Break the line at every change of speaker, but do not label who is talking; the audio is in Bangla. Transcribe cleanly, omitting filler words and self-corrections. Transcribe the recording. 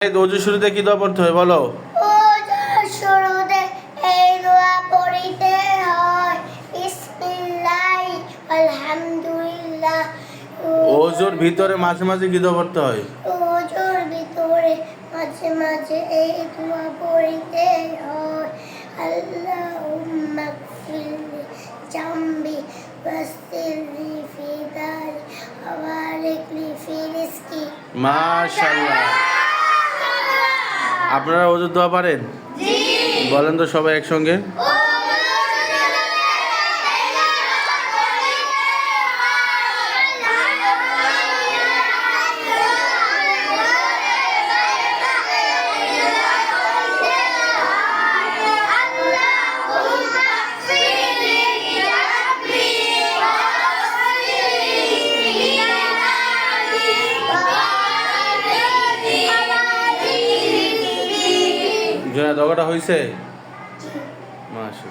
ওযু শুরুতে কি দোয়া পড়তে হয় বলো?
ওযুর শুরুতে এই দোয়া পড়তে হয়, বিসমিল্লাহ আলহামদুলিল্লাহ।
ওযুর ভিতরে মাঝে মাঝে কি দোয়া পড়তে হয়?
ওযুর ভিতরে মাঝে মাঝে এই দোয়া পড়তে হয়, আল্লাহুম্মা গফিরলি জামবি ওয়াসসিরলি ফি দারি ওয়া বারিকলি ফি রিজকি।
মাশাআল্লাহ। আপনারা ওযুর দোয়া পারেন?
জি।
বলেন তো সবাই একসঙ্গে। জয়া দোয়াটা হইছে? মাশাআল্লাহ।